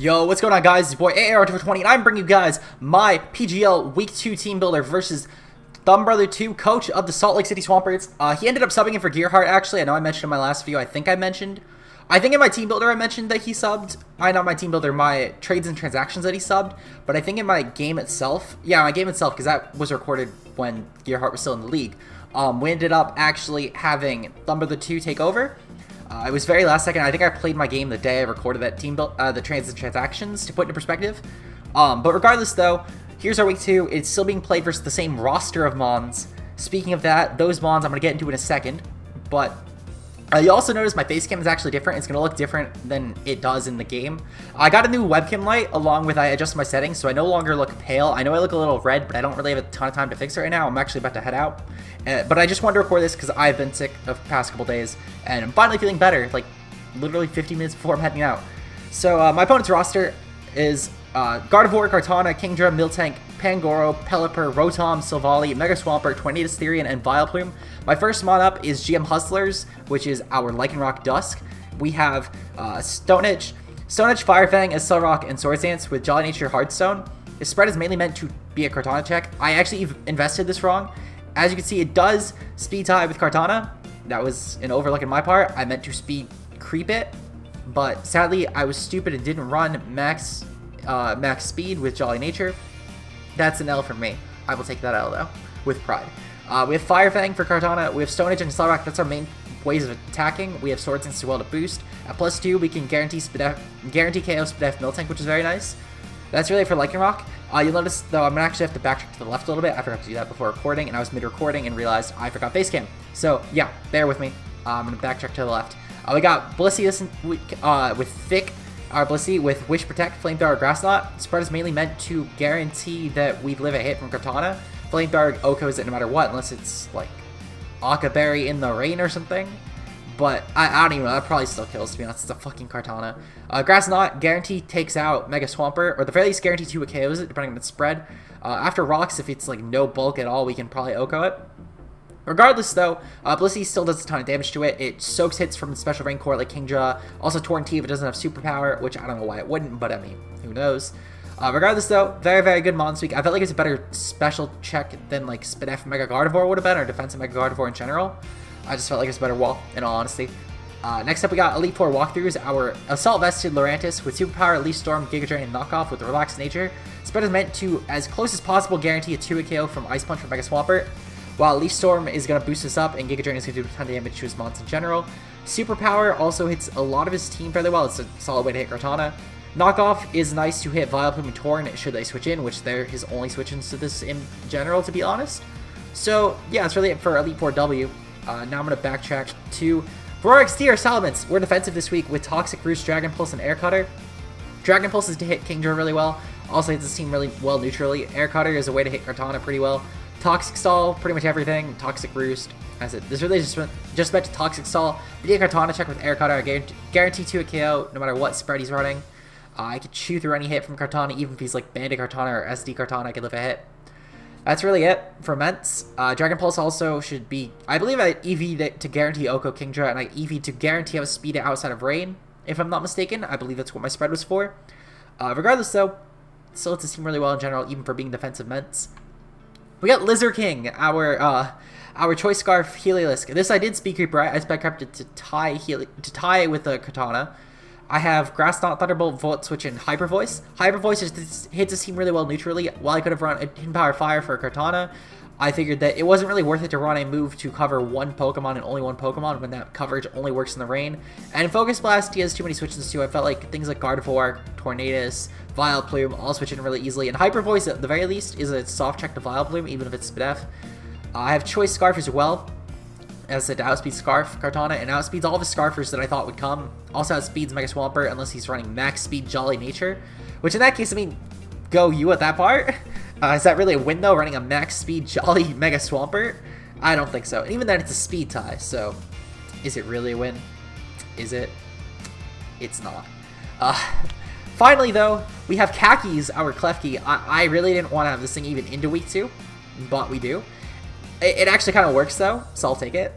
Yo, what's going on, guys? It's your boy AAR220, and I'm bringing you guys my PGL Week 2 team builder versus Brother 2, coach of the Salt Lake City Swamperts. He ended up subbing in for Gearheart, actually. I know I mentioned in my last video. I think in my team builder I mentioned that he subbed. Not my team builder, my trades and transactions that he subbed. But I think in my game itself, because that was recorded when Gearheart was still in the league. We ended up actually having Brother 2 take over. It was very last second. I think I played my game the day I recorded that team build, the trades and transactions, to put into perspective. But regardless, though, here's our week 2. It's still being played versus the same roster of Mons. Speaking of that, those Mons I'm going to get into in a second. But you also notice my face cam is actually different. It's going to look different than it does in the game. I got a new webcam light along with I adjusted my settings, so I no longer look pale. I know I look a little red, but I don't really have a ton of time to fix it right now. I'm actually about to head out. But I just wanted to record this because I've been sick of the past couple days, and I'm finally feeling better, like literally 15 minutes before I'm heading out. So my opponent's roster is Gardevoir, Kartana, Kingdra, Miltank, Pangoro, Pelipper, Rotom, Silvally, Mega Swampert, Tornadus, Therian, and Vileplume. My first mod up is GM Hustlers, which is our Lycanroc Dusk. We have Stonehenge, Firefang, Accelerock, and Swords Dance with Jolly Nature Hearthstone. His spread is mainly meant to be a Kartana check. I actually invested this wrong. As you can see, it does speed tie with Kartana. That was an overlook on my part. I meant to speed creep it, but sadly I was stupid and didn't run max speed with Jolly Nature. That's an L for me. I will take that L though, with pride. We have Firefang for Kartana. We have Stonehenge and Accelerock. That's our main ways of attacking. We have Swords Dance as well to boost. At +2, we can guarantee KO Spadef Miltank, which is very nice. That's really it for Lycanroc. You'll notice, though, I'm going to actually have to backtrack to the left a little bit. I forgot to do that before recording, and I was mid-recording and realized I forgot base cam. So, yeah, bear with me. I'm going to backtrack to the left. We got Blissey this week with Thick, our Blissey with Wish Protect, Flamethrower, Grass Knot. Spread is mainly meant to guarantee that we live a hit from Kartana. Flamethrower OHKOs it no matter what, unless it's, like, Akaberry in the rain or something. But I don't even know, that probably still kills, to be honest. It's a fucking Kartana. Grass Knot, guarantee takes out Mega Swampert, or at the very least guarantee 2 KOs it, depending on its spread. After Rocks, if it's like no bulk at all, we can probably OHKO it. Regardless, though, Blissey still does a ton of damage to it. It soaks hits from special rain core like Kingdra. Also, Torrent if it doesn't have superpower, which I don't know why it wouldn't, but I mean, who knows. Regardless, though, very, very good Mon this week. I felt like it's a better special check than like Spadef Mega Gardevoir would have been, or Defensive Mega Gardevoir in general. I just felt like it's a better wall, in all honesty. Next up, we got Elite Four walkthroughs. Our Assault Vested Lurantis with Superpower, Leaf Storm, Giga Drain, and Knockoff with Relaxed Nature. Spread is meant to, as close as possible, guarantee a 2-hit KO from Ice Punch from Mega Swampert, while Leaf Storm is going to boost us up, and Giga Drain is going to do a ton of damage to his mons in general. Superpower also hits a lot of his team fairly well. It's a solid way to hit Kartana. Knockoff is nice to hit Vileplume and Torn should they switch in, which they're his only switch-ins to this in general, to be honest. So, yeah, that's really it for Elite Four W. Now I'm going to backtrack to Vorix Tier Salamence. We're defensive this week with Toxic Roost, Dragon Pulse, and Air Cutter. Dragon Pulse is to hit Kingdra really well. Also hits this team really well neutrally. Air Cutter is a way to hit Kartana pretty well. Toxic Stall, pretty much everything. Toxic Roost. This really is just meant to Toxic Stall. Be a Kartana check with Air Cutter. I guarantee 2 KO no matter what spread he's running. I could chew through any hit from Kartana, even if he's like Bandit Kartana or SD Kartana, I could live a hit. That's really it for Ments. Dragon Pulse also should be, I believe I EV'd to guarantee OHKO Kingdra, and I EV'd to guarantee I was speed outside of rain, if I'm not mistaken. I believe that's what my spread was for. Regardless, though, still hits the team really well in general, even for being defensive Ments. We got Lizard King, our Choice Scarf Heliolisk. This I did speed creep right. I spec crept it to tie with the Katana. I have Grass Knot, Thunderbolt, Volt Switch, and Hyper Voice. Hyper Voice just hits this team really well neutrally. While I could have run a Hidden Power Fire for Kartana, I figured that it wasn't really worth it to run a move to cover one Pokemon and only one Pokemon when that coverage only works in the rain. And Focus Blast, he has too many switches too. I felt like things like Gardevoir, Tornadus, Vileplume all switch in really easily. And Hyper Voice, at the very least, is a soft check to Vileplume, even if it's Spadef. I have Choice Scarf as well, as it outspeeds Scarf Kartana, and outspeeds all of his Scarfers that I thought would come. Also outspeeds Mega Swampert unless he's running max speed Jolly Nature, which in that case, I mean, go you at that part. Is that really a win though, running a max speed Jolly Mega Swampert? I don't think so. And even then, it's a speed tie, so is it really a win? Is it? It's not. Finally though, we have Kakis, our Klefki. I really didn't want to have this thing even into week 2, but we do. It actually kind of works though, so I'll take it.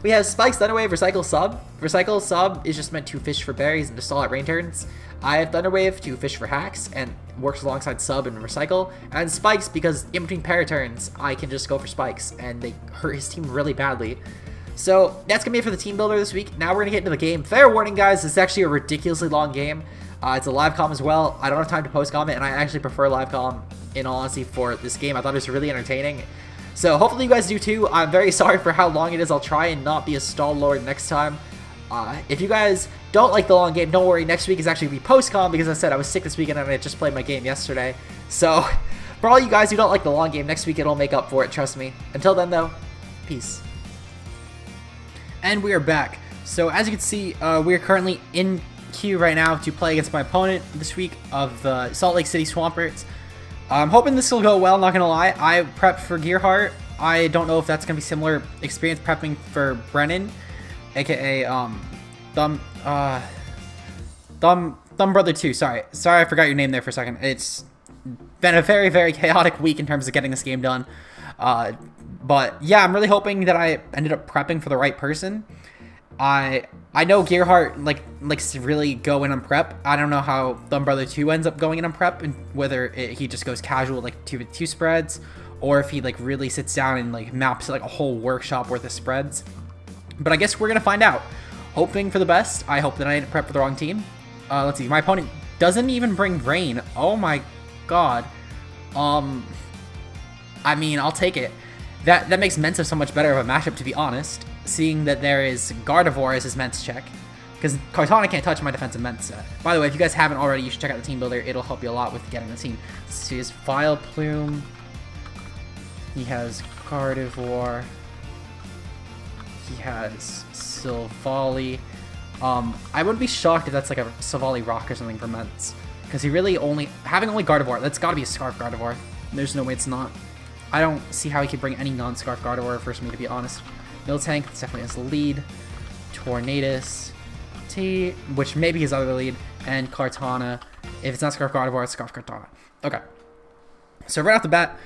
We have Spikes, Thunderwave, Recycle, Sub. Recycle, Sub is just meant to fish for berries and to stall at rain turns. I have Thunderwave to fish for hacks and works alongside Sub and Recycle. And Spikes because in between para turns, I can just go for Spikes and they hurt his team really badly. So that's going to be it for the team builder this week. Now we're going to get into the game. Fair warning, guys, this is actually a ridiculously long game. It's a live comm as well. I don't have time to post comment, and I actually prefer live comm, in all honesty, for this game. I thought it was really entertaining. So hopefully you guys do too. I'm very sorry for how long it is. I'll try and not be a stall lord next time. If you guys don't like the long game, don't worry. Next week is actually be post-com because I said I was sick this weekend and I just played my game yesterday. So for all you guys who don't like the long game, next week it'll make up for it, trust me. Until then though, peace. And we are back. So as you can see, we are currently in queue right now to play against my opponent this week of the Salt Lake City Swamperts. I'm hoping this will go well, not gonna lie. I prepped for Gearheart. I don't know if that's gonna be similar experience prepping for Brennan, aka Thumb Brother 2. Sorry, I forgot your name there for a second. It's been a very, very chaotic week in terms of getting this game done. But yeah, I'm really hoping that I ended up prepping for the right person. I know Gearheart likes to really go in on prep. I don't know how Thumb Brother 2 ends up going in on prep, and whether he just goes casual like 2v2 spreads, or if he like really sits down and like maps like a whole workshop worth of spreads. But I guess we're gonna find out. Hoping for the best. I hope that I didn't prep for the wrong team. Let's see. My opponent doesn't even bring rain. Oh my god. I mean, I'll take it. That makes Mensa so much better of a matchup, to be honest, seeing that there is Gardevoir as his Mensa check, because Kartana can't touch my defensive Mensa. By the way, if you guys haven't already, you should check out the team builder. It'll help you a lot with getting the team. Let's see his File Plume. He has Gardevoir. He has Silvally. I wouldn't be shocked if that's like a Silvally Rock or something for Ments, because he really having only Gardevoir, that's got to be a Scarf Gardevoir. There's no way it's not. I don't see how he could bring any non-Scarf Gardevoir for me, to be honest. Miltank definitely has the lead. Tornadus, T, which may be his other lead, and Kartana. If it's not Scarf Gardevoir, it's Scarf Kartana. Okay. So right off the bat,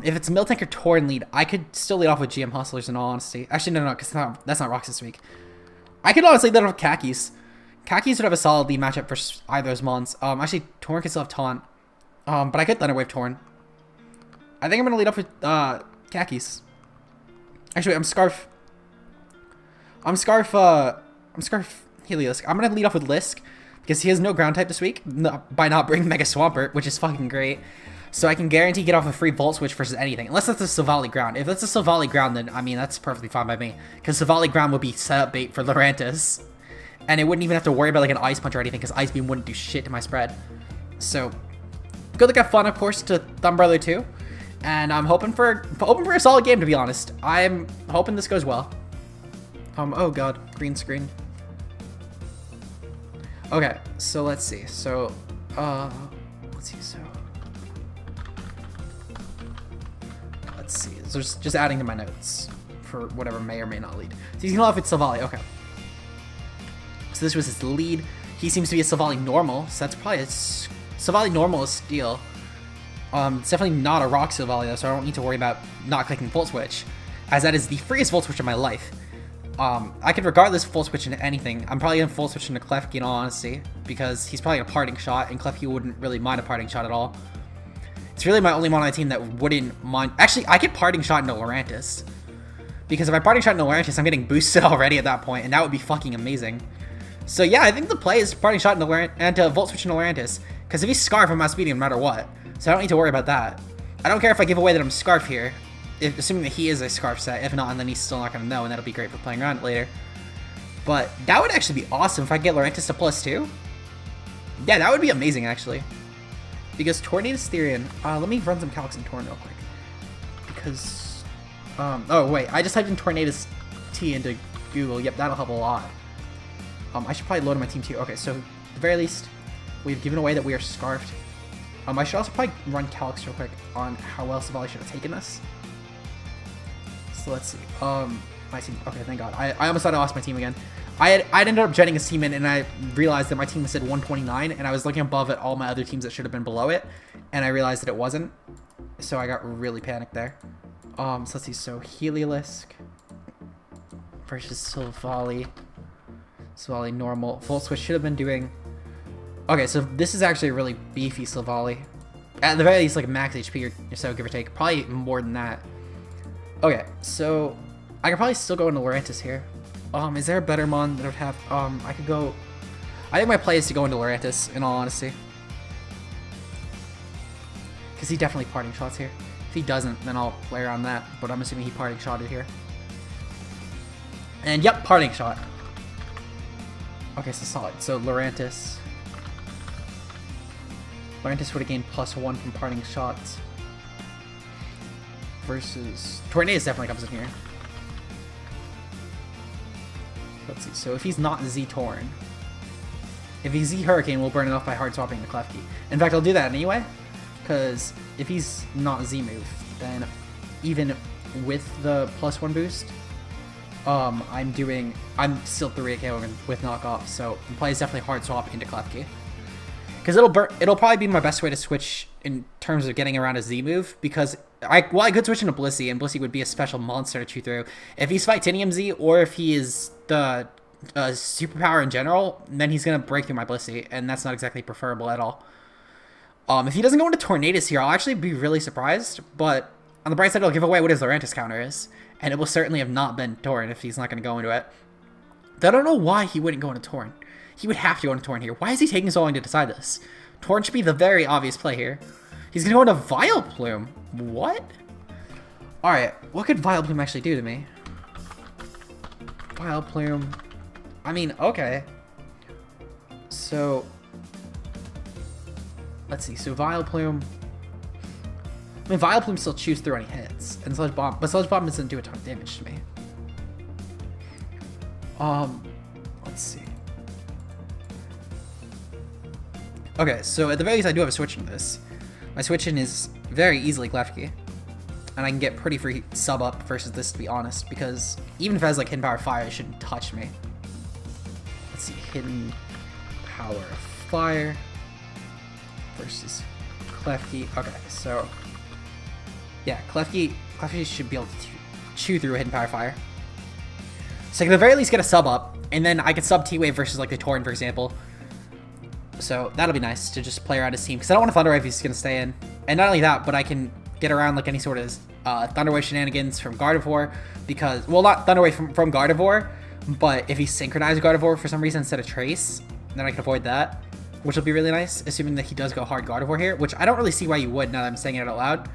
if it's Miltank or Torn lead, I could still lead off with GM Hustlers in all honesty. Actually, no, because that's not Rocks this week. I could honestly lead off with Khakis. Khakis would have a solid lead matchup for either of those mons. Actually, Torn could still have Taunt. But I could Thunderwave Torn. I think I'm gonna lead up with Khakis. Actually, I'm Scarf Helios. I'm gonna lead off with Lisk because he has no ground type this week by not bringing Mega Swampert, which is fucking great. So I can guarantee get off a free Volt Switch versus anything, unless that's a Silvally ground. If that's a Silvally ground, then I mean that's perfectly fine by me, because Silvally ground would be setup bait for Lurantis, and it wouldn't even have to worry about like an Ice Punch or anything, because Ice Beam wouldn't do shit to my spread. So good luck, have fun, of course, to Thumb Brother 2. And I'm hoping for a solid game, to be honest. I'm hoping this goes well. Oh god, green screen. Okay, so let's see. So, let's see. So, let's see. So just adding to my notes for whatever may or may not lead. So he's gonna off with Silvally. Okay. So this was his lead. He seems to be a Silvally normal, so that's probably a Silvally normal is Steel. It's definitely not a Rock Silvally though, so I don't need to worry about not clicking Volt Switch, as that is the freest Volt Switch of my life. I could regardless Volt Switch into anything. I'm probably gonna Volt Switch into Klefki in all honesty, because he's probably a Parting Shot, and Klefki wouldn't really mind a Parting Shot at all. It's really my only one on my team that wouldn't mind. Actually, I could Parting Shot into Lurantis, because if I Parting Shot into Lurantis, I'm getting boosted already at that point, and that would be fucking amazing. So yeah, I think the play is Parting Shot into Volt Switch into Lurantis, because if he's Scarf, I'm outspeeding him no matter what. So I don't need to worry about that. I don't care if I give away that I'm Scarf here, assuming that he is a Scarf set. If not, then he's still not going to know, and that'll be great for playing around it later. But that would actually be awesome if I get Lurantis to +2. Yeah, that would be amazing, actually. Because Tornadus Therian... let me run some calcs in Torn real quick. Because... oh, wait. I just typed in Tornadus T into Google. Yep, that'll help a lot. I should probably load my team too. Okay, so at the very least, we've given away that we are Scarfed. I should also probably run calcs real quick on how well Silvally should have taken this. So let's see. My team. Okay, thank God. I almost thought I lost my team again. I'd ended up jetting his team in, and I realized that my team said 129, and I was looking above at all my other teams that should have been below it, and I realized that it wasn't. So I got really panicked there. So let's see. So Heliolisk versus Silvally. Silvally normal. Full switch should have been doing. Okay, so this is actually a really beefy Silvally. At the very least, like max HP or so, give or take. Probably more than that. Okay, so I could probably still go into Lurantis here. Is there a better mon that would have? I could go. I think my play is to go into Lurantis, in all honesty. Because he definitely parting shots here. If he doesn't, then I'll play around that. But I'm assuming he parting shotted here. And yep, parting shot. Okay, so solid. So Lurantis. Lurantis would have gained +1 from parting shots. Versus Tornadus definitely comes in here. Let's see. So if he's not Z-Torn, if he's Z-Hurricane, we'll burn it off by hard swapping the Klefki. In fact, I'll do that anyway, because if he's not Z-Move, then even with the +1 boost, I'm still 3-KOing with knockoff, so the play is definitely hard swap into Klefki. Because it'll probably be my best way to switch in terms of getting around a Z move, because I could switch into Blissey, and Blissey would be a special monster to chew through. If he's Fightinium Z, or if he is the superpower in general, then he's going to break through my Blissey, and that's not exactly preferable at all. If he doesn't go into Tornadus here, I'll actually be really surprised, but on the bright side, it'll give away what his Lurantis counter is, and it will certainly have not been Torn if he's not going to go into it. I don't know why he wouldn't go into Torn. He would have to go into Torn here. Why is he taking so long to decide this? Torn should be the very obvious play here. He's going to go into Vileplume. What? Alright, what could Vileplume actually do to me? Vileplume. I mean, okay. So, let's see. So Vileplume. I mean, Vileplume still chews through any hits. And Sludge Bomb. But Sludge Bomb doesn't do a ton of damage to me. Let's see. Okay, so at the very least, I do have a switch in this. My switch in is very easily Klefki. And I can get pretty free sub up versus this, to be honest, because even if it has like Hidden Power Fire, it shouldn't touch me. Let's see, Hidden Power Fire versus Klefki. Okay, so yeah, Klefki should be able to chew through a Hidden Power Fire. So I can at the very least get a sub up, and then I can sub T-Wave versus like the Torn, for example. So that'll be nice to just play around his team, because I don't want to Thunder Wave if he's going to stay in. And not only that, but I can get around like any sort of Thunder Wave shenanigans from Gardevoir, because, well, not Thunder Wave from Gardevoir, but if he synchronized Gardevoir for some reason instead of Trace, then I can avoid that, which will be really nice, assuming that he does go hard Gardevoir here, which I don't really see why you would now that I'm saying it out loud.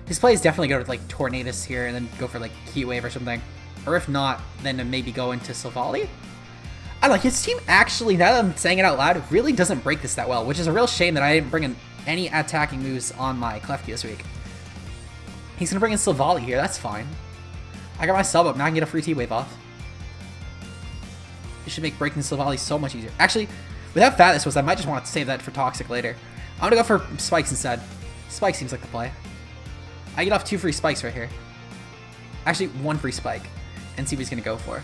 His play is definitely go with like Tornadus here and then go for like Heat Wave or something. Or if not, then maybe go into Silvally. I don't know, his team actually, now that I'm saying it out loud, really doesn't break this that well, which is a real shame that I didn't bring in any attacking moves on my Klefki this week. He's going to bring in Silvally here, that's fine. I got my sub up, now I can get a free T-Wave off. It should make breaking Silvally so much easier. Actually, with how fat this was, I might just want to save that for Toxic later. I'm going to go for Spikes instead. Spike seems like the play. I get off 2 free Spikes right here. Actually, 1 free Spike. And see what he's going to go for.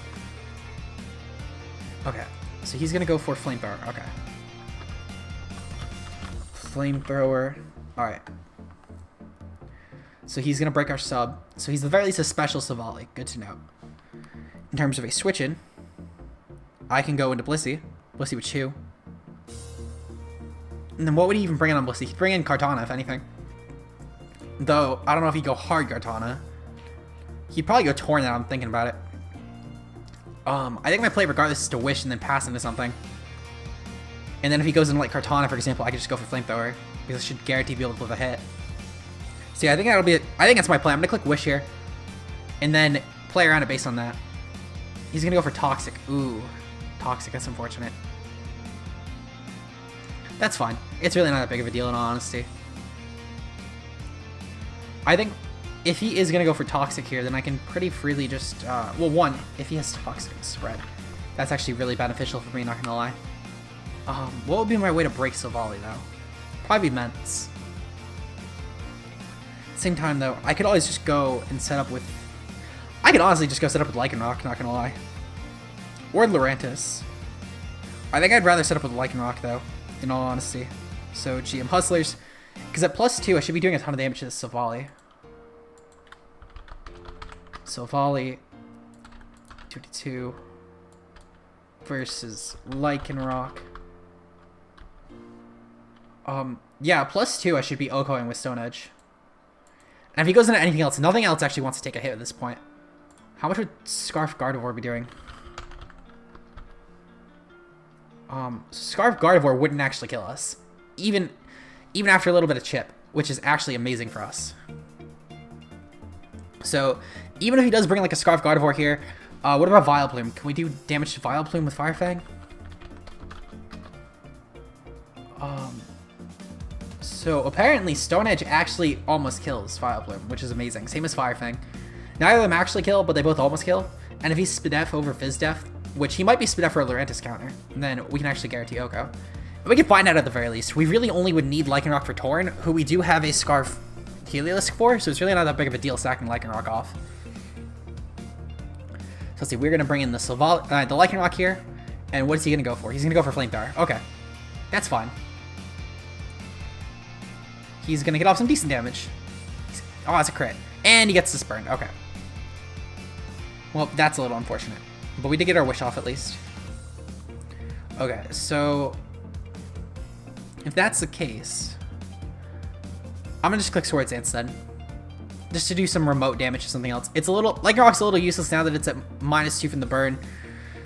Okay, so he's going to go for Flamethrower. Okay. Flamethrower. Alright. So he's going to break our sub. So he's at the very least a special Silvally. Good to know. In terms of a switch-in, I can go into Blissey. Blissey would chew. And then what would he even bring in on Blissey? He'd bring in Kartana, if anything. Though, I don't know if he'd go hard Kartana. He'd probably go Torn now, I'm thinking about it. I think my play regardless is to Wish and then pass into something. And then if he goes into like Kartana, for example, I could just go for Flamethrower, because I should guarantee be able to live a hit. So yeah, I think that'll be it. I think that's my play. I'm gonna click Wish here, and then play around it based on that. He's gonna go for Toxic. Ooh, Toxic. That's unfortunate. That's fine. It's really not that big of a deal in all honesty. I think if he is going to go for Toxic here, then I can pretty freely just, well, one, if he has Toxic spread, that's actually really beneficial for me, not going to lie. What would be my way to break Silvally, though? Probably Ments. Same time, though, I could always just go and set up with, I could honestly just go set up with Lycanroc, not going to lie. Or Lurantis. I think I'd rather set up with Lycanroc, though, in all honesty. So, GM Hustlers, because at +2, I should be doing a ton of damage to this Silvally. So volley 2-2 versus Lycanroc. Yeah, +2 I should be Okoing with Stone Edge. And if he goes into anything else, nothing else actually wants to take a hit at this point. How much would Scarf Gardevoir be doing? Scarf Gardevoir wouldn't actually kill us. Even after a little bit of chip, which is actually amazing for us. So, even if he does bring like a Scarf Gardevoir here, what about Vileplume? Can we do damage to Vileplume with Fire Fang? So apparently Stone Edge actually almost kills Vileplume, which is amazing. Same as Fire Fang. Neither of them actually kill, but they both almost kill. And if he's Spadef over Fizdef, which he might be Spadef for a Lurantis counter, then we can actually guarantee Oko. And we can find out at the very least. We really only would need Lycanroc for Torn, who we do have a Scarf Heliolisk for, so it's really not that big of a deal stacking Lycanroc off. So let's see, we're going to bring in the Lycanroc here. And what is he going to go for? He's going to go for Flamethrower. Okay. That's fine. He's going to get off some decent damage. Oh, that's a crit. And he gets this burned. Okay. Well, that's a little unfortunate. But we did get our wish off at least. Okay, so if that's the case, I'm going to just click Swords Dance then. Just to do some remote damage to something else. It's a little, Lycanroc's a little useless now that it's at -2 from the burn.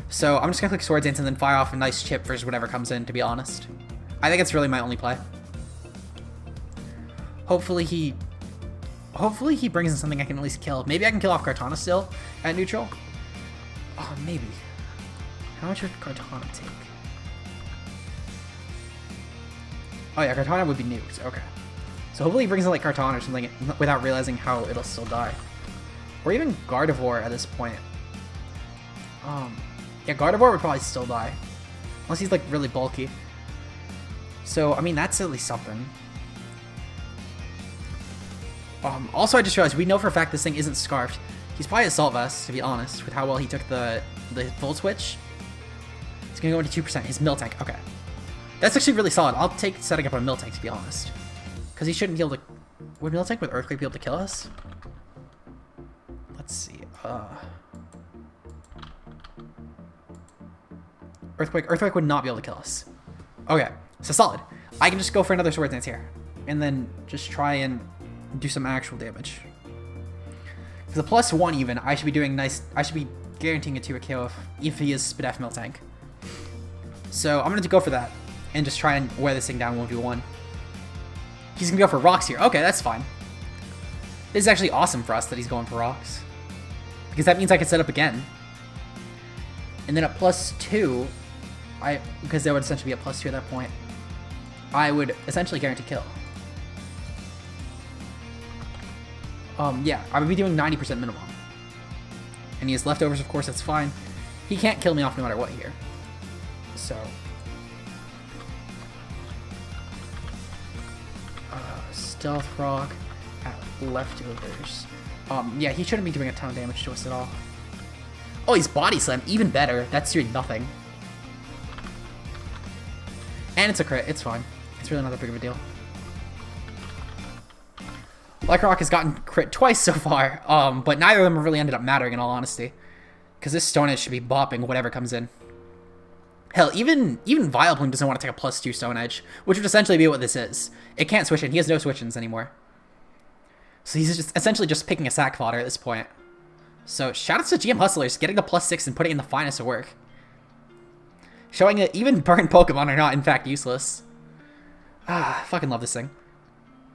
So I'm just going to click Swords Dance and then fire off a nice chip versus whatever comes in, to be honest. I think it's really my only play. Hopefully he brings in something I can at least kill. Maybe I can kill off Kartana still at neutral. Oh, maybe. How much would Kartana take? Oh yeah, Kartana would be nuked. Okay. So hopefully he brings in like Kartana or something without realizing how it'll still die. Or even Gardevoir at this point. Yeah, Gardevoir would probably still die. Unless he's like really bulky. So, I mean, that's at least something. Also, I just realized we know for a fact this thing isn't Scarfed. He's probably Assault Vest, to be honest, with how well he took the Volt Switch. It's going to go into 2%. His Miltank. Okay. That's actually really solid. I'll take setting up a Miltank, to be honest. Because he shouldn't be able to... Would Miltank with Earthquake be able to kill us? Let's see. Earthquake would not be able to kill us. Okay. So solid. I can just go for another Sword Dance here. And then just try and do some actual damage. For the +1 even, I should be doing nice. I should be guaranteeing a 2 KO if he is Spadef Miltank. So I'm going to go for that and just try and wear this thing down 1v1. He's going to go for rocks here. Okay, that's fine. This is actually awesome for us that he's going for rocks. Because that means I can set up again. And then at +2, because there would essentially be a +2 at that point, I would essentially guarantee kill. Yeah, I would be doing 90% minimum. And he has leftovers, of course, that's fine. He can't kill me off no matter what here. So. Stealth Rock at leftovers. Yeah, he shouldn't be doing a ton of damage to us at all. Oh, he's Body Slam, even better. That's doing nothing. And it's a crit, it's fine. It's really not that big of a deal. Lycanroc has gotten crit twice so far, but neither of them have really ended up mattering in all honesty. Because this Stone Edge should be bopping whatever comes in. Hell, even Vileplume doesn't want to take a +2 Stone Edge, which would essentially be what this is. It can't switch in, he has no switch-ins anymore. So he's just essentially just picking a sack fodder at this point. So shoutouts to GM Hustlers, getting the +6 and putting in the finest of work. Showing that even burn Pokemon are not in fact useless. Ah, I fucking love this thing.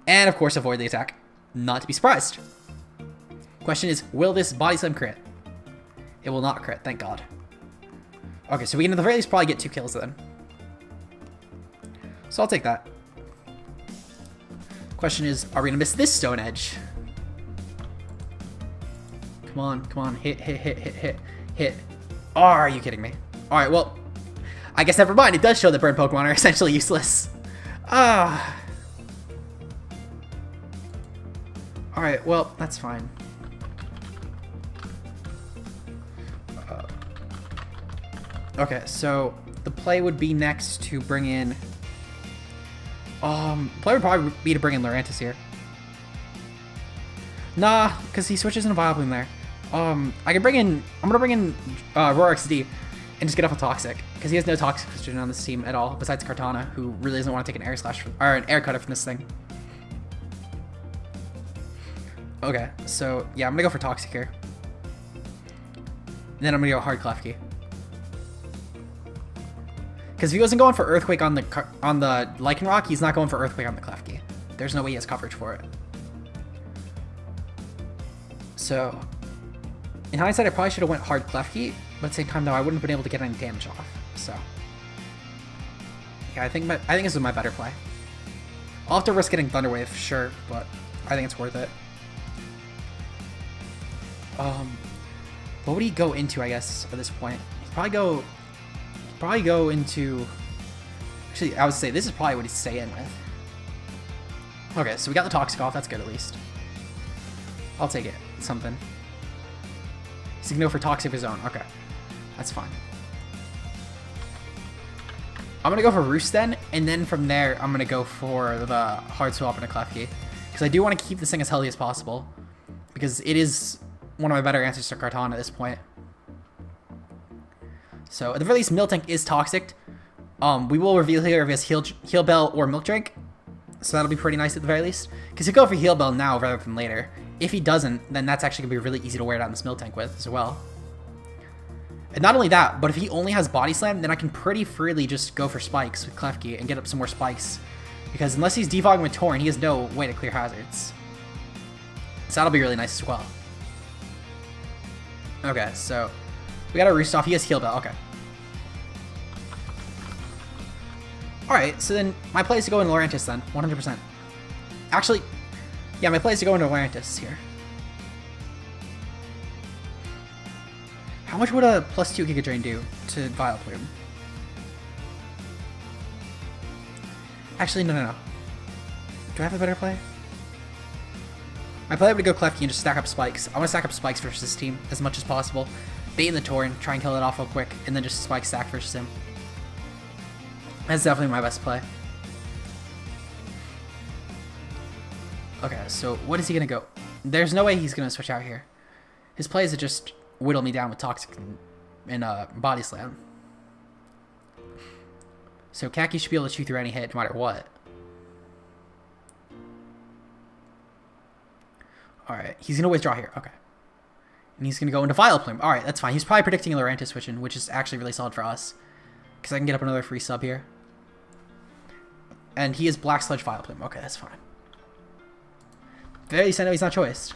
And of course avoid the attack. Not to be surprised. Question is, will this Body Slam crit? It will not crit, thank God. Okay, so we can at the very least probably get 2 kills then. So I'll take that. Question is, are we gonna miss this Stone Edge? Come on, come on, hit, hit, hit, hit, hit, hit. Oh, are you kidding me? Alright, well, I guess never mind. It does show that burn Pokemon are essentially useless. Ah. Alright, well, that's fine. Okay, so the play would be next to bring in... play would probably be to bring in Lurantis here. Nah, because he switches into Vileplume there. I can bring in... I'm gonna bring in Roar XD and just get off a Toxic, because he has no Toxic Question on this team at all, besides Kartana, who really doesn't want to take an Air Slash from, or an Air Cutter from this thing. Okay, so yeah, I'm gonna go for Toxic here. And then I'm gonna go hard Klefki. Because if he wasn't going for Earthquake on the Lycanroc, he's not going for Earthquake on the Klefki. There's no way he has coverage for it. So, in hindsight, I probably should have went hard Klefki, but at the same time, though, I wouldn't have been able to get any damage off. So, yeah, I think this is my better play. I'll have to risk getting Thunder Wave, sure, but I think it's worth it. What would he go into, I guess, at this point? He'd probably go into... Actually, I would say this is probably what he'd stay in with. Okay, so we got the Toxic off. That's good, at least. I'll take it. It's something. So you can go for Toxic Zone. Okay. That's fine. I'm going to go for Roost then, and then from there, I'm going to go for the Hard Swap and a Klefki. Because I do want to keep this thing as healthy as possible. Because it is one of my better answers to Kartana at this point. So, at the very least, Miltank is Toxic. We will reveal here if he has Heal Bell or Milk Drink. So that'll be pretty nice at the very least. Because he'll go for Heal Bell now rather than later. If he doesn't, then that's actually going to be really easy to wear down this Miltank with as well. And not only that, but if he only has Body Slam, then I can pretty freely just go for Spikes with Klefki and get up some more Spikes. Because unless he's defogging with Torn, he has no way to clear hazards. So that'll be really nice as well. Okay, so we got a Roost off. He has Heal Bell. Okay. Alright, so then my play is to go into Lurantis then, 100%. Actually, yeah, my play is to go into Lurantis here. How much would a +2 Giga Drain do to Vileplume? Actually, no. Do I have a better play? My play would go Klefki and just stack up Spikes. I want to stack up Spikes versus this team as much as possible. Bait in the Torn, try and kill it off real quick, and then just Spike stack versus him. That's definitely my best play. Okay, so what is he going to go? There's no way he's going to switch out here. His play is to just whittle me down with Toxic and Body Slam. So Kaki should be able to chew through any hit no matter what. Alright, he's going to withdraw here. Okay. And he's going to go into Vileplume. Alright, that's fine. He's probably predicting a Lurantis switching, which is actually really solid for us. Because I can get up another free sub here. And he is Black Sludge Vileplume. Okay, that's fine. Very least I know he's not choiced.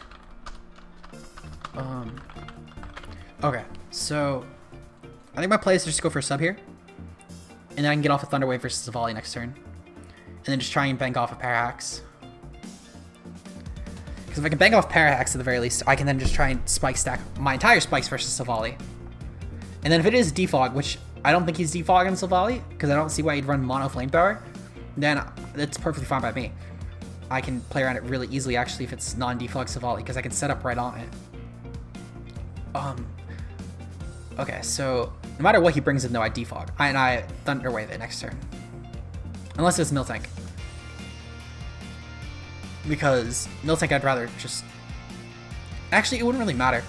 Okay, so I think my play is to just go for a sub here. And then I can get off a Thunder Wave versus a Volley next turn. And then just try and bank off a Parahax. Because if I can bank off Parahax at the very least, I can then just try and Spike stack my entire Spikes versus Savali. And then if it is Defog, which I don't think he's defogging Savali, because I don't see why he'd run Mono Flamethrower, then that's perfectly fine by me. I can play around it really easily, actually, if it's non-defog Savali, because I can set up right on it. Okay, so no matter what he brings in, though, I defog. And I Thunder Wave it next turn. Unless it's Miltank. Because Miltank, I'd rather just... Actually, it wouldn't really matter.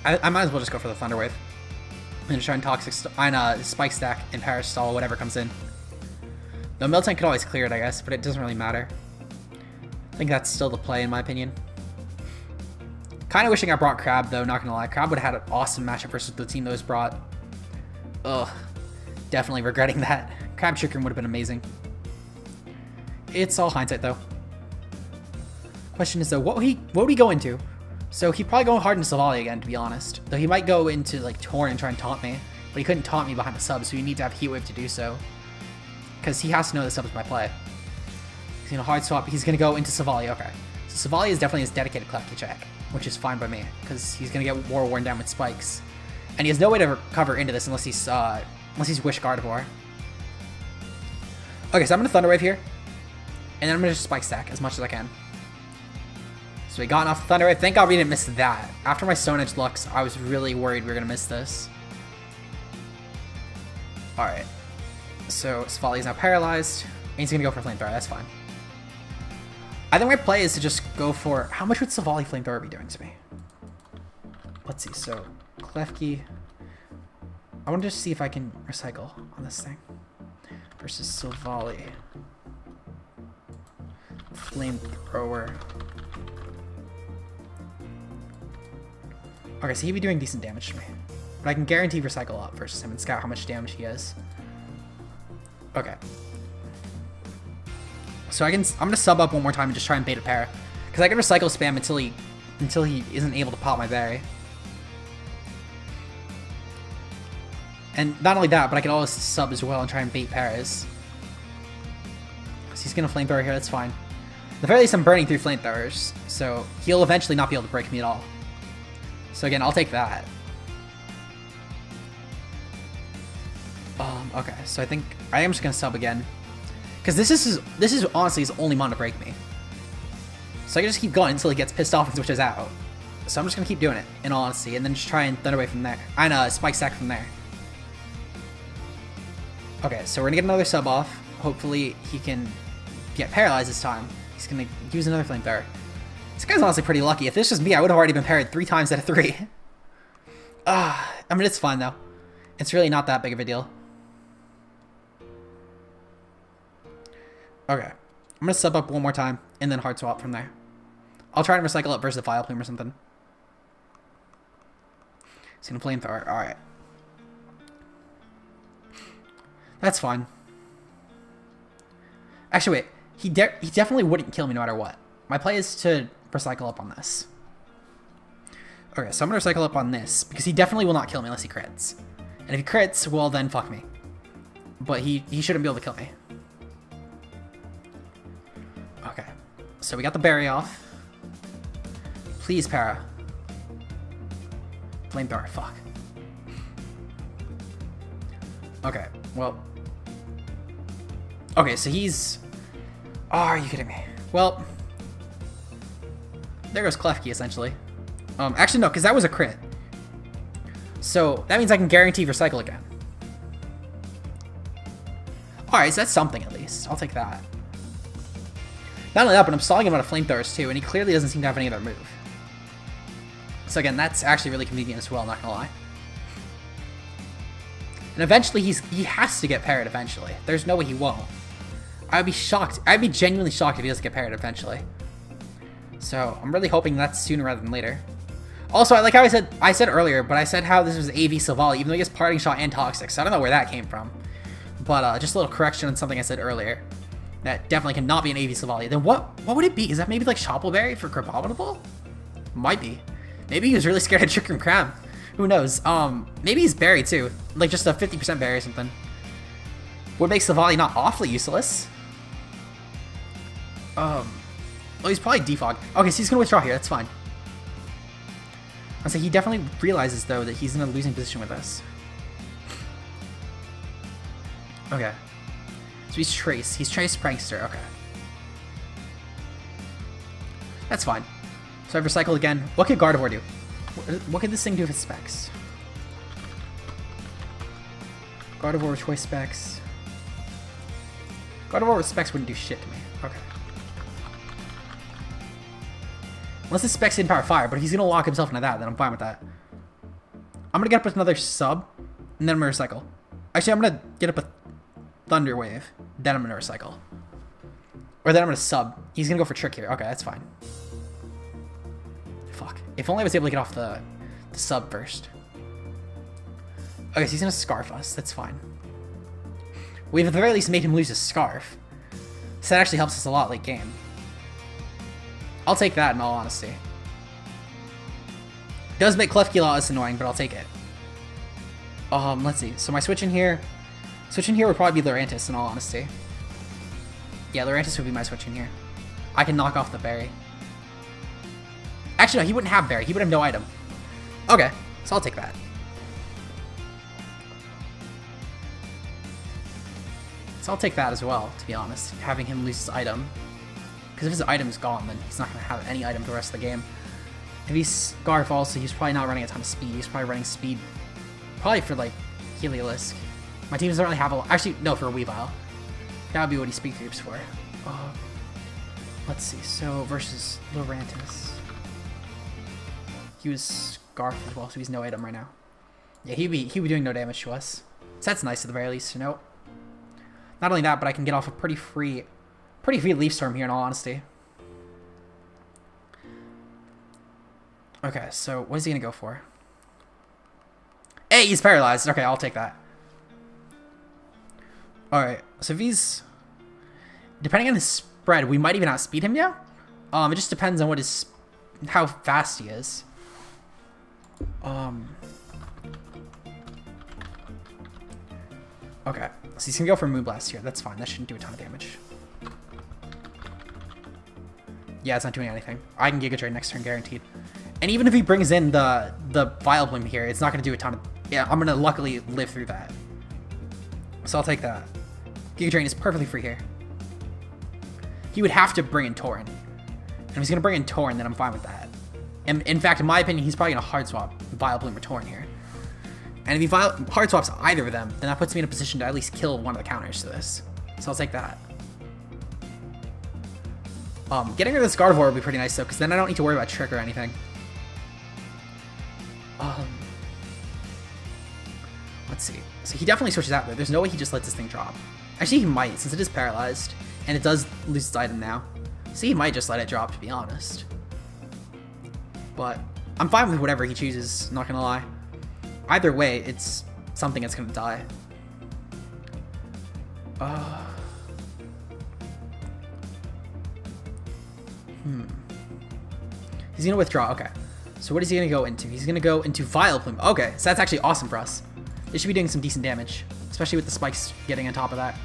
I might as well just go for the Thunder Wave. And just try and Toxic Spike Stack and Parastall, whatever comes in. Though Miltank could always clear it, I guess, but it doesn't really matter. I think that's still the play, in my opinion. Kind of wishing I brought Crab, though, not gonna lie. Crab would have had an awesome matchup versus the team that was brought. Ugh. Definitely regretting that. Crab Trick Room would have been amazing. It's all hindsight, though. Question is, though, what would he go into? So he'd probably go hard into Savali again, to be honest. Though he might go into, like, Torn and try and taunt me. But he couldn't taunt me behind the sub, so you need to have Heat Wave to do so. Because he has to know the sub is my play. He's going to hard swap. He's going to go into Savali. Okay. So Savali is definitely his dedicated Klefki check, which is fine by me. Because he's going to get War Worn down with Spikes. And he has no way to recover into this unless he's Wish Gardevoir. Okay, so I'm going to Thunder Wave here. And then I'm going to just Spike Stack as much as I can. So we got off the Thunder Wave. Thank God we didn't miss that. After my Stone Edge Lux, I was really worried we were going to miss this. Alright. So Savali is now paralyzed. And he's going to go for Flamethrower. That's fine. I think my play is to just go for... How much would Savali Flamethrower be doing to me? Let's see. So, Klefki. I want to just see if I can recycle on this thing. Versus Silvally. Flamethrower. Okay, so he'd be doing decent damage to me. But I can guarantee recycle up versus him and scout how much damage he has. Okay. So I'm gonna sub up one more time and just try and bait a para. Because I can recycle spam until he isn't able to pop my berry. And not only that, but I can always sub as well and try and bait paras. So he's gonna flamethrower here, that's fine. At the very least, I'm burning through flamethrowers, so he'll eventually not be able to break me at all. So again, I'll take that. Okay, so I think I am just gonna sub again, because this is honestly his only mon to break me. So I can just keep going until he gets pissed off and switches out. So I'm just gonna keep doing it, in all honesty, and then just try and Thunder Wave from there. And Spike Sack from there. Okay, so we're gonna get another sub off. Hopefully he can get paralyzed this time. He's gonna use another flamethrower. This guy's honestly pretty lucky. If this was me, I would have already been parried 3 times out of 3. I mean, it's fine though. It's really not that big of a deal. Okay, I'm gonna sub up one more time and then hard swap from there. I'll try and recycle it versus the Vileplume or something. He's gonna flamethrower. All right, that's fine. Actually, wait. He definitely wouldn't kill me no matter what. My play is to recycle up on this. Okay, so I'm gonna recycle up on this because he definitely will not kill me unless he crits. And if he crits, well then fuck me. But he shouldn't be able to kill me. Okay, so we got the berry off. Please, para. Flamethrower, fuck. Okay, well. Okay, so he's... Oh, are you kidding me? Well, there goes Klefki, essentially. Actually, no, because that was a crit. So, that means I can guarantee recycle again. Alright, so that's something at least. I'll take that. Not only that, but I'm stalling him out of flamethrowers too, and he clearly doesn't seem to have any other move. So again, that's actually really convenient as well, not gonna lie. And eventually, he has to get parried eventually. There's no way he won't. I'd be shocked. I'd be genuinely shocked if he doesn't get parried eventually. So I'm really hoping that's sooner rather than later. Also, I like how I said earlier, but I said how this was AV Silvally, even though he has Parting Shot and Toxic, so I don't know where that came from. But just a little correction on something I said earlier. That definitely cannot be an AV Silvally. Then what would it be? Is that maybe like Shoppleberry for Crabominable? Might be. Maybe he was really scared of Trick Room Cram. Who knows? Maybe he's Berry too. Like just a 50% Berry or something. Would make Silvally not awfully useless. Well, he's probably Defog. Okay, so he's gonna withdraw here, that's fine. I'll say he definitely realizes though that he's in a losing position with us. Okay. So he's Trace. He's Trace Prankster, okay. That's fine. So I've recycled again. What could Gardevoir do? What could this thing do with its specs? Gardevoir with choice specs. Gardevoir with specs wouldn't do shit to me. Okay. Unless his specs didn't power fire, but if he's gonna lock himself into that, then I'm fine with that. I'm gonna get up with another sub, and then I'm gonna recycle. Actually, I'm gonna get up with Thunder Wave, then I'm gonna recycle. Or then I'm gonna sub. He's gonna go for Trick here. Okay, that's fine. Fuck. If only I was able to get off the sub first. Okay, so he's gonna Scarf us. That's fine. We've at the very least made him lose his Scarf. So that actually helps us a lot late game. I'll take that in all honesty. Does make Klefki a lot less annoying, but I'll take it. Let's see. So my switch in here would probably be Lurantis in all honesty. Yeah, Lurantis would be my switch in here. I can knock off the berry. Actually, no, he wouldn't have berry. He would have no item. Okay, so I'll take that. So I'll take that as well, to be honest, having him lose his item. Because if his item's gone, then he's not going to have any item for the rest of the game. If he's Scarf also, he's probably not running a ton of speed. He's probably running speed probably for, like, Heliolisk. My team doesn't really have a... Actually, no, for a Weavile. That would be what he speed creeps for. Let's see. So, versus Lurantis. He was Garth as well, so he's no item right now. Yeah, he'd be doing no damage to us. So that's nice at the very least, you know. Not only that, but I can get off a pretty free Leaf Storm here in all honesty. Okay, so what is he gonna go for? Hey, he's paralyzed. Okay, I'll take that. Alright, so if he's... Depending on his spread, we might even outspeed him now. It just depends on how fast he is. Okay, so he's gonna go for Moonblast here. That's fine. That shouldn't do a ton of damage. Yeah, it's not doing anything. I can Giga Drain next turn, guaranteed. And even if he brings in the Vileplume here, it's not gonna do a ton of... Yeah, I'm gonna luckily live through that. So I'll take that. Giga Drain is perfectly free here. He would have to bring in Tauren. And if he's gonna bring in Tauren, then I'm fine with that. And in fact, in my opinion, he's probably gonna hard swap Vileplume or Tauren here. And if he hard swaps either of them, then that puts me in a position to at least kill one of the counters to this. So I'll take that. Getting rid of this Gardevoir would be pretty nice though, because then I don't need to worry about Trick or anything. Let's see. So he definitely switches out there. There's no way he just lets this thing drop. Actually, he might, since it is paralyzed, and it does lose its item now. So he might just let it drop, to be honest. But I'm fine with whatever he chooses, not gonna lie. Either way, it's something that's gonna die. He's gonna withdraw, okay. So what is he gonna go into? He's gonna go into Vileplume. Okay, so that's actually awesome for us. It should be doing some decent damage, especially with the spikes getting on top of that.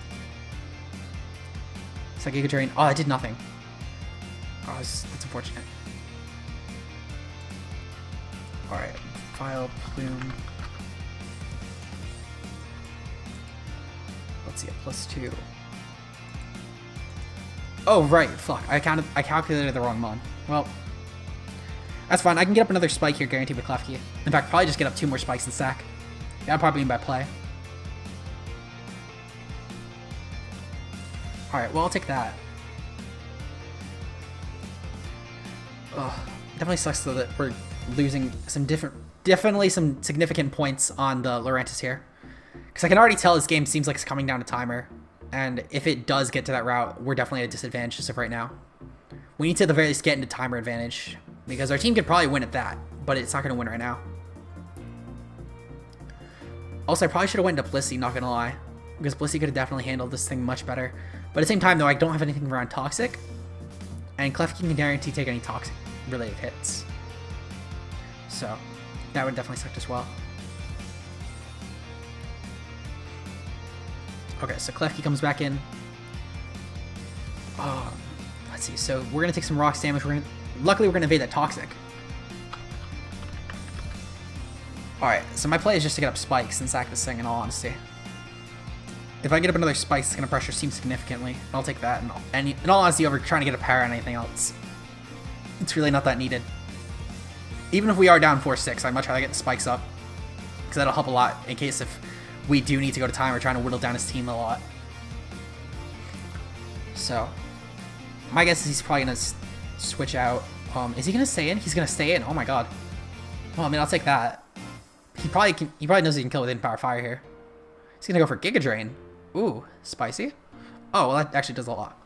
So Giga Drain. Oh, it did nothing. Oh, that's unfortunate. Alright, Vileplume. Let's see, a +2. Oh, right, fuck. I calculated the wrong mon. Well, that's fine. I can get up another spike here, guaranteed with Klefki. In fact, probably just get up 2 more spikes in sack. That'd probably be by play. Alright, well, I'll take that. Ugh. Definitely sucks though that we're losing some definitely some significant points on the Lurantis here. Because I can already tell this game seems like it's coming down to timer. And if it does get to that route, we're definitely at a disadvantage as of right now. We need to at the very least get into timer advantage. Because our team could probably win at that, but it's not going to win right now. Also, I probably should have went into Blissey, not going to lie. Because Blissey could have definitely handled this thing much better. But at the same time, though, I don't have anything around Toxic. And Klefki can guarantee take any Toxic related hits. So, that would definitely suck as well. Okay, so Klefki comes back in. Let's see, so we're going to take some Rocks damage. Luckily, we're going to evade that Toxic. Alright, so my play is just to get up spikes and sack this thing in all honesty. If I get up another spike, it's going to pressure Steam significantly. I'll take that. And in all honesty, over trying to get a power on anything else, it's really not that needed. Even if we are down 4-6, I'd much rather get the spikes up. Because that'll help a lot in case if we do need to go to time, we're trying to whittle down his team a lot. So, my guess is he's probably going to switch out. Is he going to stay in? He's going to stay in. Oh my god. Well, I mean, I'll take that. He probably knows he can kill within Power Fire here. He's going to go for Giga Drain. Ooh, spicy. Oh, well, that actually does a lot.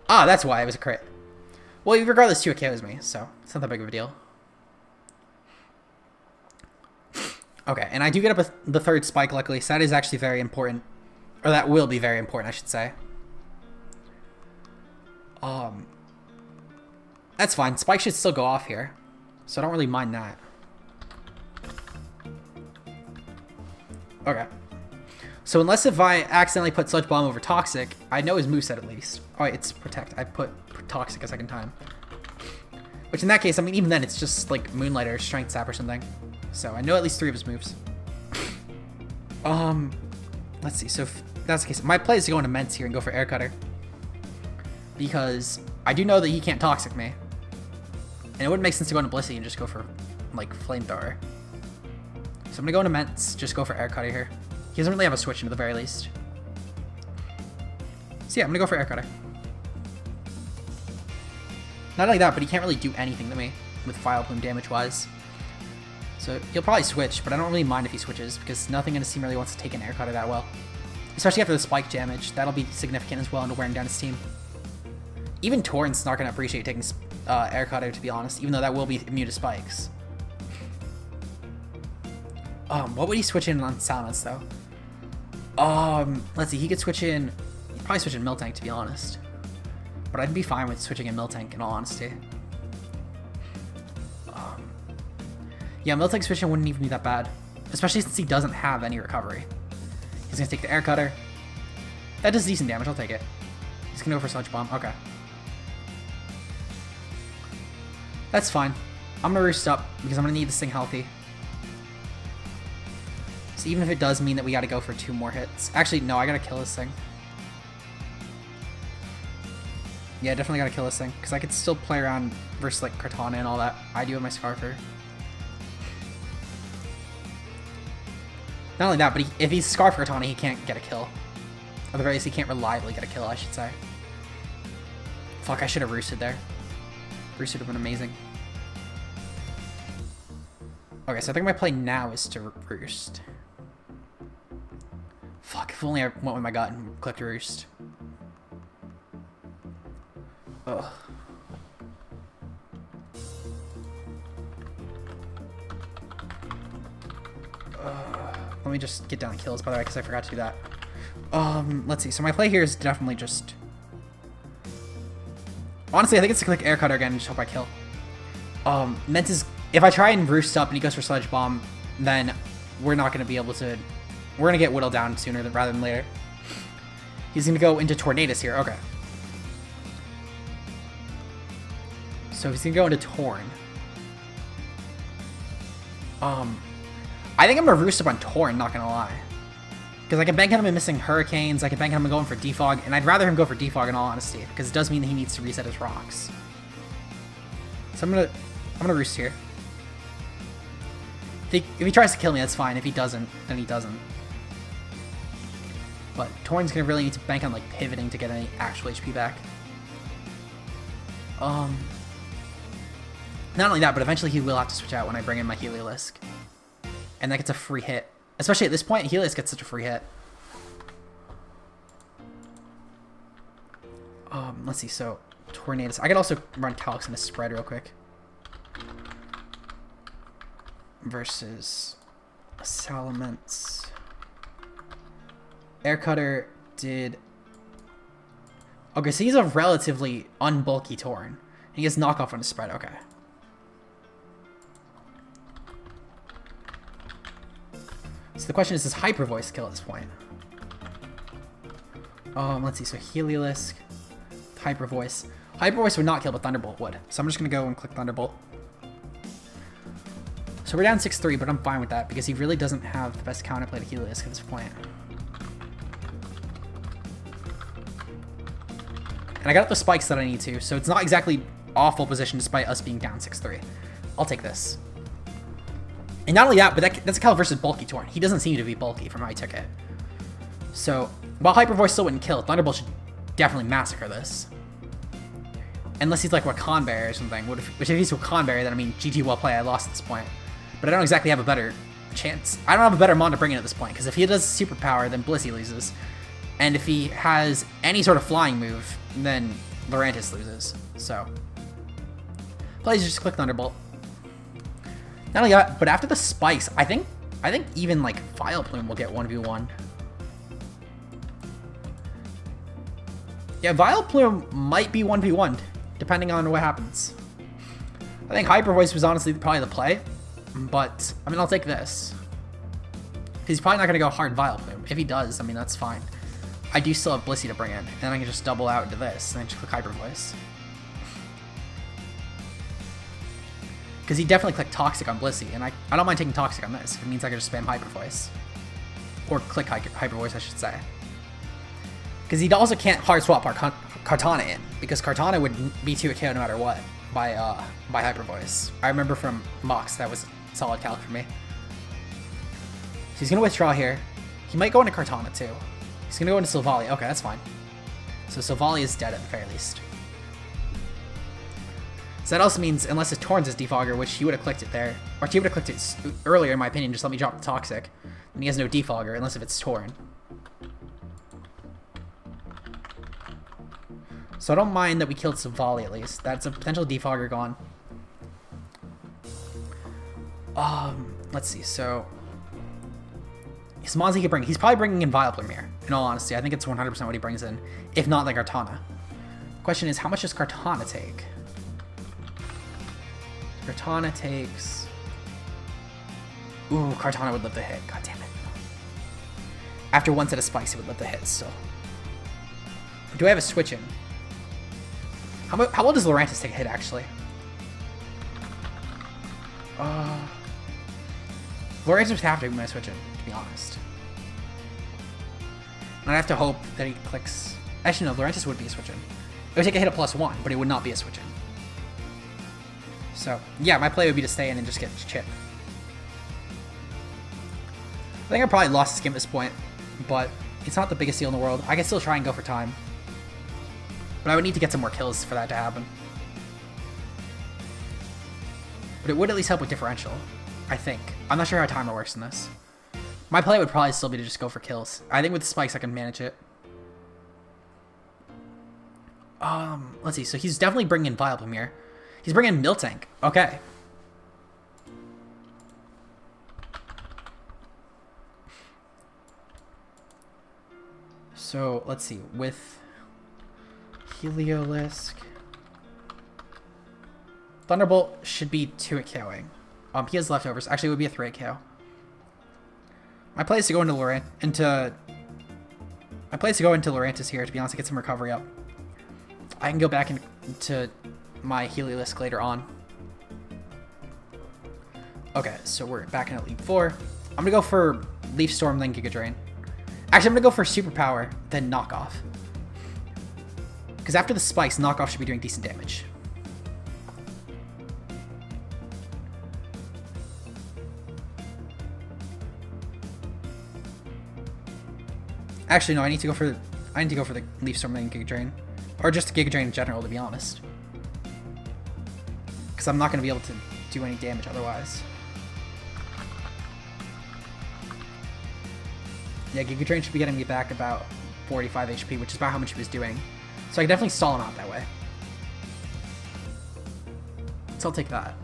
Ah, that's why it was a crit. Well, regardless, too, it KOs me, so it's not that big of a deal. Okay, and I do get up the third spike, luckily, so that is actually very important. Or that will be very important, I should say. That's fine. Spike should still go off here, so I don't really mind that. Okay. So unless if I accidentally put Sludge Bomb over Toxic, I know his moveset at least. Oh, it's Protect. I put Toxic a second time. Which in that case, I mean, even then, it's just like Moonlight or Strength Sap or something. So I know at least 3 of his moves. Let's see. So if that's the case, my play is to go into Ments here and go for Air Cutter. Because I do know that he can't Toxic me. And it wouldn't make sense to go into Blissey and just go for, like, Flamethrower. So I'm going to go into Ments, just go for Air Cutter here. He doesn't really have a switch in at the very least. So yeah, I'm going to go for Air Cutter. Not only that, but he can't really do anything to me. with File Plume damage-wise. So he'll probably switch, but I don't really mind if he switches, because nothing in his team really wants to take an Air Cutter that well. Especially after the spike damage, that'll be significant as well into wearing down his team. Even Torrent's not going to appreciate taking Air Cutter, to be honest, even though that will be immune to spikes. What would he switch in on Salamence, though? Let's see, he could switch in... He'd probably switch in Miltank, to be honest. But I'd be fine with switching in Miltank, in all honesty. Yeah, Miltank switching wouldn't even be that bad. Especially since he doesn't have any recovery. He's going to take the Air Cutter. That does decent damage, I'll take it. He's going to go for Sludge Bomb, okay. That's fine. I'm going to roost up, because I'm going to need this thing healthy. So even if it does mean that we got to go for 2 more hits. Actually, no, I got to kill this thing. Yeah, definitely got to kill this thing, because I could still play around versus, like, Kartana and all that. I do with my Scarfer. Not only that, but if he's Scarf Kartana, he can't get a kill. At the very least, he can't reliably get a kill, I should say. Fuck, I should have roosted there. Roosted would have been amazing. Okay, so I think my play now is to roost. Fuck, if only I went with my gut and clicked roost. Ugh. Let me just get down kills, by the way, because I forgot to do that. Let's see. So my play here is definitely just... Honestly, I think it's to click Air Cutter again and just hope I kill. Ment is... If I try and roost up and he goes for Sludge Bomb, then we're not going to be able to... We're going to get whittled down sooner rather than later. He's going to go into Tornadus here. Okay. So he's going to go into Torn. I think I'm going to roost up on Torn, not going to lie. Because I can bank on him and missing Hurricanes, I can bank on him and going for Defog, and I'd rather him go for Defog in all honesty, because it does mean that he needs to reset his rocks. So I'm gonna roost here. If he tries to kill me, that's fine. If he doesn't, then he doesn't. But Torn's gonna really need to bank on like pivoting to get any actual HP back. Not only that, but eventually he will have to switch out when I bring in my Heliolisk. And that gets a free hit. Especially at this point, Heliolisk gets such a free hit. Let's see, so Tornadus. I could also run Calyx in a spread real quick. Versus Salamence. Air Cutter did... Okay, so he's a relatively unbulky Torn. He gets knockoff on his spread, okay. So the question is, does Hyper Voice kill at this point? Let's see, so Heliolisk, Hyper Voice. Hyper Voice would not kill, but Thunderbolt would. So I'm just going to go and click Thunderbolt. So we're down 6-3, but I'm fine with that, because he really doesn't have the best counterplay to Heliolisk at this point. And I got the spikes that I need to, so it's not exactly awful position despite us being down 6-3. I'll take this. And not only that, but that's a Cal versus bulky Torn. He doesn't seem to be bulky from how I took it. So, while Hyper Voice still wouldn't kill, Thunderbolt should definitely massacre this. Unless he's like Wakan Berry or something. Which if he's Wakan Berry, then I mean, GG well play, I lost at this point. But I don't exactly have a better chance. I don't have a better Mon to bring in at this point, because if he does Superpower, then Blissey loses. And if he has any sort of flying move, then Lurantis loses. So, please just click Thunderbolt. Not only that, but after the spikes, I think even like File Plume will get 1v1. Yeah, Vile Plume might be 1v1, depending on what happens. I think Hyper Voice was honestly probably the play, but I mean, I'll take this. He's probably not going to go hard Vile Plume. If he does, I mean, that's fine. I do still have Blissey to bring in, and then I can just double out into this, and then just click Hyper Voice. Because he definitely clicked Toxic on Blissey, and I don't mind taking Toxic on this. It means I can just spam Hyper Voice. Or click Hyper Voice, I should say. Because he also can't hard swap our Kartana in, because Kartana would be 2 KO no matter what by Hyper Voice. I remember from Mox, that was a solid calc for me. So he's going to withdraw here. He might go into Kartana too. He's going to go into Silvally. Okay, that's fine. So Silvally is dead at the very least. So that also means, unless it Torns his Defogger, which he would have clicked it there, or he would have clicked it earlier, in my opinion, just let me drop the Toxic, and he has no Defogger, unless if it's Torn. So I don't mind that we killed Savali, at least. That's a potential Defogger gone. Let's see, so... His mons he could bring. He's probably bringing in Vileplume here, in all honesty. I think it's 100% what he brings in, if not like Kartana. Question is, how much does Kartana take? Kartana takes... Ooh, Kartana would live the hit. God damn it. After one set of spikes, he would live the hit, so... Do I have a switch in? How well does Lurantis take a hit, actually? Lurantis would have to be my switch in, to be honest. And I'd have to hope that he clicks... Actually, no, Lurantis would be a switch in. It would take a hit of +1, but it would not be a switch in. So, yeah, my play would be to stay in and just get chip. I think I probably lost this game at this point, but it's not the biggest deal in the world. I can still try and go for time. But I would need to get some more kills for that to happen. But it would at least help with differential, I think. I'm not sure how timer works in this. My play would probably still be to just go for kills. I think with the spikes I can manage it. Let's see. So he's definitely bringing in Vileplume here. He's bringing in Miltank. Okay. So let's see. With Heliolisk, Thunderbolt should be 2 at KOing. He has leftovers. Actually, it would be a 3 at KO. My play is to go into Lurantis here, to be honest, to get some recovery up. I can go back into my Heliolisk later on. Okay, so we're back in at Leap 4. I'm gonna go for Leaf Storm, then Giga Drain. Actually, I'm gonna go for Superpower, then Knockoff. Because after the spikes, Knockoff should be doing decent damage. Actually, no, I need to go for the Leaf Storm and Giga Drain. Or just Giga Drain in general, to be honest. Because I'm not going to be able to do any damage otherwise. Yeah, Giga Drain should be getting me back about 45 HP, which is about how much he was doing. So I can definitely stall him out that way. So I'll take that.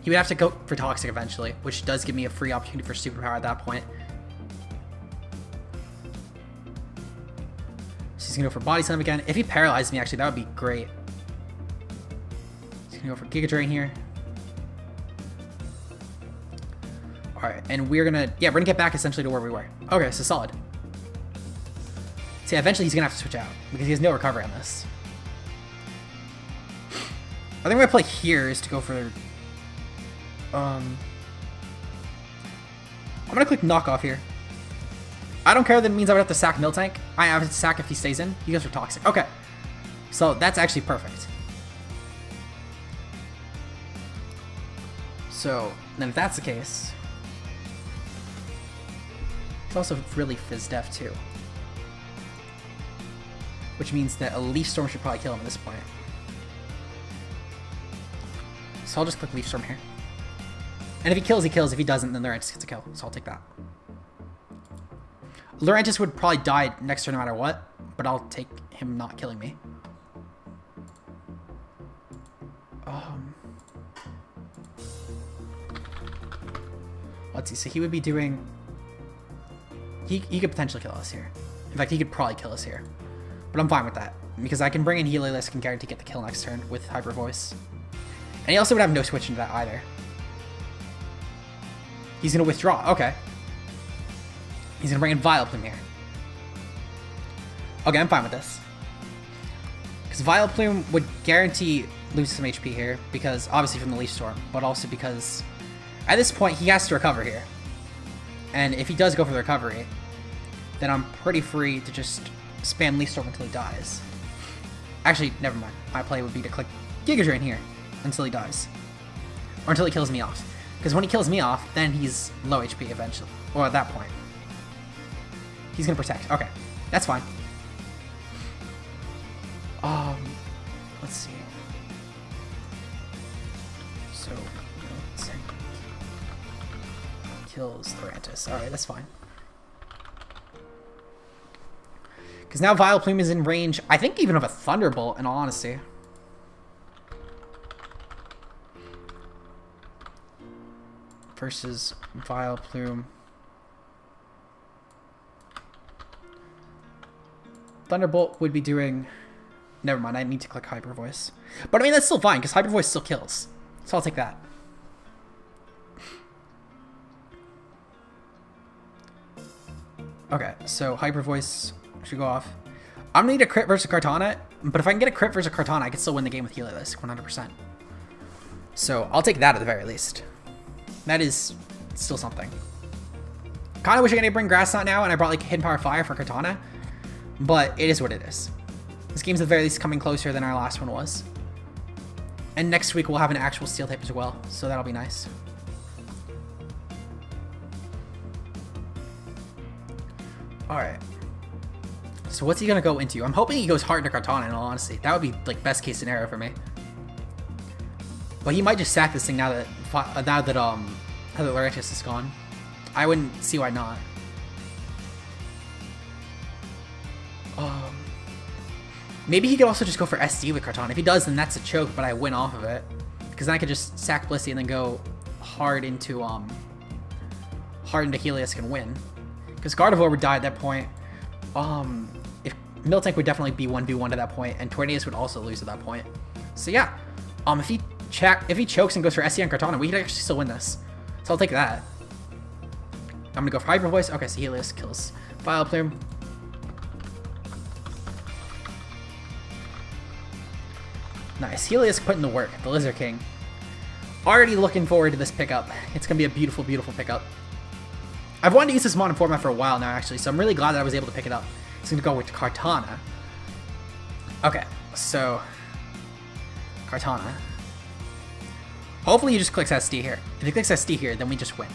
He would have to go for Toxic eventually, which does give me a free opportunity for Superpower at that point. So he's going to go for Body Slam again. If he paralyzes me, actually, that would be great. He's going to go for Giga Drain here. Alright, and we're going to get back essentially to where we were. Okay, so solid. So yeah, eventually he's going to have to switch out, because he has no recovery on this. I think my play here is to go for... I'm going to click Knockoff here. I don't care that it means I would have to sack Miltank. I have to sack if he stays in. He goes for Toxic. Okay. So that's actually perfect. So, then if that's the case... It's also really Fizz Def too. Which means that a Leaf Storm should probably kill him at this point. So I'll just click Leaf Storm here. And if he kills, he kills. If he doesn't, then Lurantis gets a kill. So I'll take that. Lurantis would probably die next turn no matter what, but I'll take him not killing me. Let's see. So he would be doing... He could potentially kill us here. In fact, he could probably kill us here. But I'm fine with that, because I can bring in Heliolisk and guarantee get the kill next turn with Hyper Voice. And he also would have no switch into that either. He's going to withdraw. Okay. He's going to bring in Vileplume here. Okay, I'm fine with this. Because Vileplume would guarantee lose some HP here, because obviously from the Leaf Storm, but also because at this point he has to recover here. And if he does go for the recovery, then I'm pretty free to just spam Leaf Storm until he dies. Actually, never mind. My play would be to click Giga Drain here until he dies. Or until he kills me off. Because when he kills me off, then he's low HP eventually. Or at that point. He's going to protect. Okay. That's fine. Let's see. kills Lurantis. Alright, that's fine. Because now Vileplume is in range, I think, even of a Thunderbolt, in all honesty. Versus Vileplume. Thunderbolt would be doing... Never mind, I need to click Hyper Voice. But I mean, that's still fine, because Hyper Voice still kills. So I'll take that. Okay, so Hyper Voice should go off. I'm gonna need a crit versus Kartana, but if I can get a crit versus Kartana, I can still win the game with Heliolisk 100%. So I'll take that at the very least. That is still something. Kinda wish I could bring Grass Knot now, and I brought like Hidden Power Fire for Kartana, but it is what it is. This game's at the very least coming closer than our last one was. And next week we'll have an actual Steel type as well, so that'll be nice. Alright. So what's he gonna go into? I'm hoping he goes hard into Kartana, in all honesty. That would be like best case scenario for me. But he might just sack this thing now that Lurantis is gone. I wouldn't see why not. Maybe he could also just go for SD with Kartana. If he does, then that's a choke, but I win off of it. Because then I could just sack Blissey and then go hard into Heliolisk and win. Because Gardevoir would die at that point. If Miltank would definitely be 1v1 to that point, and Tornadus would also lose at that point. So yeah, if he chokes and goes for SD on Kartana, we could actually still win this. So I'll take that. I'm gonna go for Hyper Voice. Okay, so Heliolisk kills Vileplume. Nice. Heliolisk putting the work. The Lizard King. Already looking forward to this pickup. It's going to be a beautiful, beautiful pickup. I've wanted to use this modern format for a while now, actually, so I'm really glad that I was able to pick it up. It's going to go with Kartana. Okay, so... Kartana. Hopefully he just clicks SD here. If he clicks SD here, then we just win.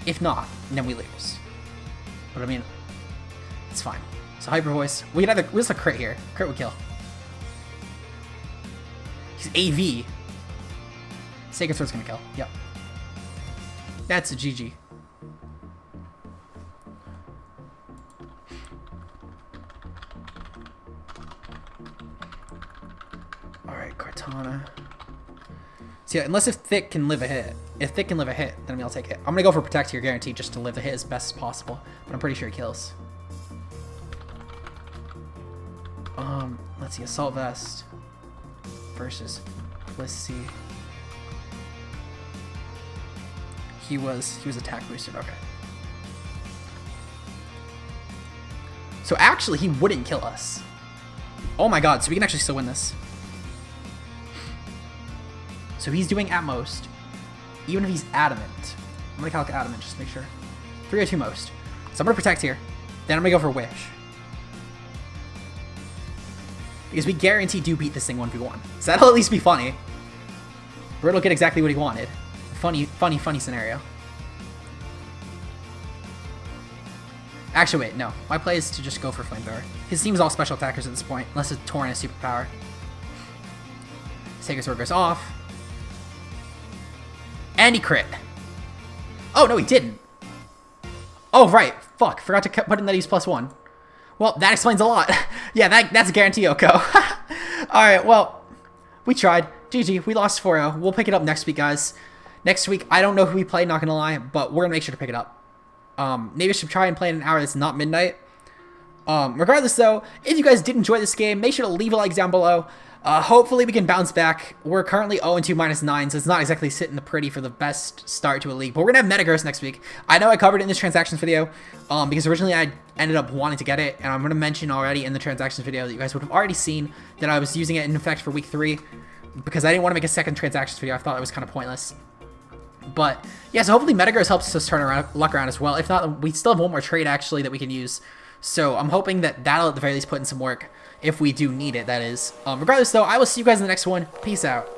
If not, then we lose. But I mean, it's fine. So Hyper Voice. We could either... What's a crit here? Crit would kill. He's AV. Sacred Sword's gonna kill. Yep. That's a GG. Alright, Kartana. So yeah, unless if Thick can live a hit. If Thick can live a hit, then I'll take it. I'm gonna go for Protect here, guaranteed, just to live the hit as best as possible. But I'm pretty sure he kills. Let's see, Assault Vest versus Blissey. He was attack boosted, okay. So actually he wouldn't kill us. Oh my god, so we can actually still win this. So he's doing at most, even if he's adamant. I'm gonna calculate adamant just to make sure. 302 most. So I'm gonna protect here. Then I'm gonna go for Wish. Because we guarantee do beat this thing 1v1. So that'll at least be funny. Bird will get exactly what he wanted. Funny, funny, funny scenario. Actually, wait, no. My play is to just go for Flamethrower. His team's all special attackers at this point, unless it's Torn has superpower. Sacred Sword goes off. And he crit. Oh, no, he didn't. Oh, right. Fuck. Forgot to put in that he's +1. Well, that explains a lot. Yeah, that's a guarantee, Oko. Alright, well, we tried. GG, we lost 4-0. We'll pick it up next week, guys. Next week, I don't know who we play, not gonna lie, but we're gonna make sure to pick it up. Maybe I should try and play in an hour that's not midnight. Regardless, though, if you guys did enjoy this game, make sure to leave a like down below. Hopefully we can bounce back. We're currently 0-2 -9, so it's not exactly sitting the pretty for the best start to a league. But we're going to have Metagross next week. I know I covered it in this transactions video, because originally I ended up wanting to get it, and I'm going to mention already in the transactions video that you guys would have already seen that I was using it in effect for week 3, because I didn't want to make a second transactions video. I thought it was kind of pointless. But, yeah, so hopefully Metagross helps us turn around, luck around as well. If not, we still have one more trade, actually, that we can use. So I'm hoping that that'll at the very least put in some work. If we do need it, that is. Regardless, though, I will see you guys in the next one. Peace out.